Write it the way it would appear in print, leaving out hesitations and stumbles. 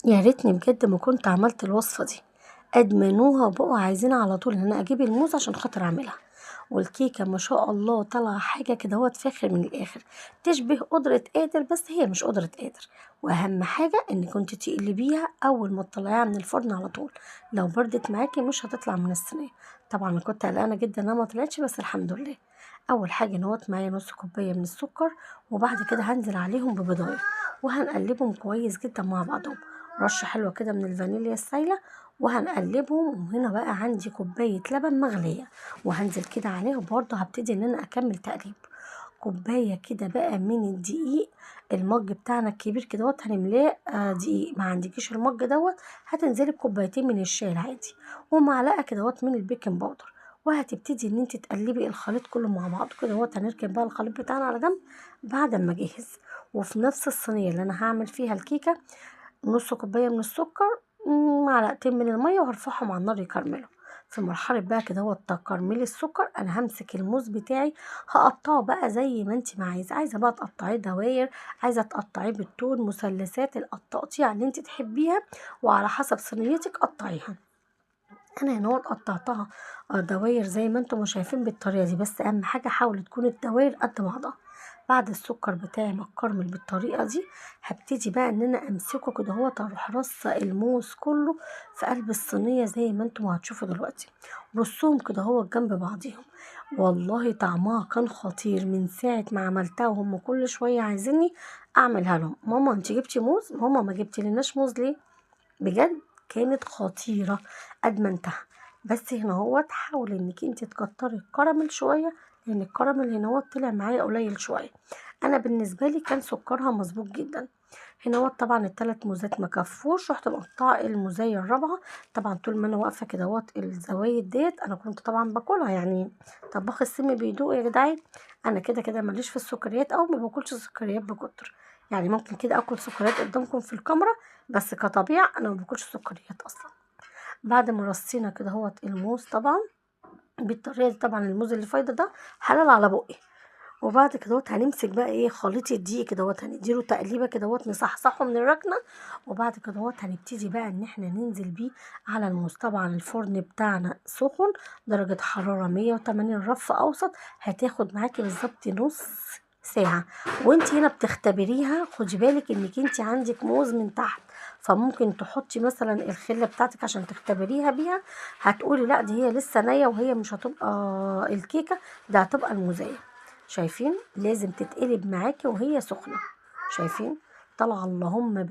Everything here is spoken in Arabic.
يا ريتني بجد ما كنت عملت الوصفة دي. ادمنوها وبقوا عايزين على طول ان انا اجيب الموز عشان خاطر اعملها. والكيكة ما شاء الله طالعة حاجة كده هوت فاخر من الاخر، تشبه قدرة قادر بس هي مش قدرة قادر. واهم حاجة ان كنت تقلبيها اول ما تطلعيها من الفرن على طول، لو بردت معاكي مش هتطلع من الصينية. طبعا انا كنت قلقانة جدا انها ما طلعتش بس الحمد لله. اول حاجة نوت معايا نص كوباية من السكر، وبعد كده هنزل عليهم ببيضاية وهنقلبهم كويس جدا مع بعضهم. رشة حلوة كده من الفانيليا السايلة وهنقلبهم. وهنا بقى عندي كوباية لبن مغلية وهنزل كده عليها برضه هبتدي ان انا اكمل تقليب. كوباية كده بقى من الدقيق، المج بتاعنا الكبير كده هنملاه دقيق. ما عندكيش المج هتنزلي بكوبايتين من الشاي العادي ومعلقة كده من البيكنج باودر. وهتبتدي ان انت تقلبي الخليط كله مع بعض كده هنركن بقى الخليط بتاعنا على جنب بعد ما اجهز. وفي نفس الصينية اللي انا هعمل فيها الكيكة نص كوباية من السكر، معلقتين من المية وهرفعهم على النار يكرملوا. في مرحلة بقى كده تكرملي السكر انا همسك الموز بتاعي هقطعه بقى زي ما انت ما عايزة بقى تقطعيه دواير، عايزة تقطعيه بالطول مثلثات، التقطيع اللي انت تحبيها وعلى حسب صينيتك قطعيها. انا هنا قطعتها دواير زي ما انتم شايفين بالطريقة دي، بس اهم حاجة حاول تكون الدواير قد بعضها. بعد السكر بتاعي ما اتكرمل بالطريقه دي هبتدي بقى ان انا امسكه كده اروح رصه الموز كله في قلب الصينيه زي ما انتم هتشوفوا دلوقتي. رصهم كده جنب بعضيهم. والله طعمها كان خطير من ساعه ما عملتها وهم كل شويه عايزيني اعملها لهم. ماما انت جبتي موز؟ ماما ما جبتي لناش موز ليه؟ بجد كانت خطيرة، أدمنتها. بس هنا حاولي انك انت تكتري الكراميل شوية لان الكراميل هنا طلع معايا قليل شوية. انا بالنسبة لي كان سكرها مظبوط جدا. هنا طبعا التلات موزات مكفوش، رحت مقطعة الموزاية الرابعة. طبعا طول ما انا واقفة كده الزوايد ديت انا كنت طبعا باكلها يعني. طباخ السم بيدوق يا جدعان. انا كده كده ماليش في السكريات او ما باكلش السكريات بكتر. يعني ممكن كده اكل سكريات قدامكم في الكاميرا بس كطبيعة انا ما باكلش سكريات اصلا. بعد ما رصينا كده الموز طبعا بالطريقة دي، طبعا الموز اللي فايضة ده حلال على بقي. وبعد كده هنمسك بقى خليط الدقيق كده هنديله تقليبه كده نصحصحه من الركنه. وبعد كده هنبتدي بقى ان احنا ننزل بيه على الموز. طبعا الفرن بتاعنا سخن درجه حراره 180 رف اوسط، هتاخد معاكي بالظبط نص ساعه. وانت هنا بتختبريها خدي بالك انك انت عندك موز من تحت، فممكن تحطي مثلا الخله بتاعتك عشان تختبريها بيها. هتقولي لا دي هي لسه نيه وهي مش هتبقى الكيكه، ده هتبقى الموزايه. شايفين لازم تتقلب معاكي وهي سخنة. شايفين طالعة اللهم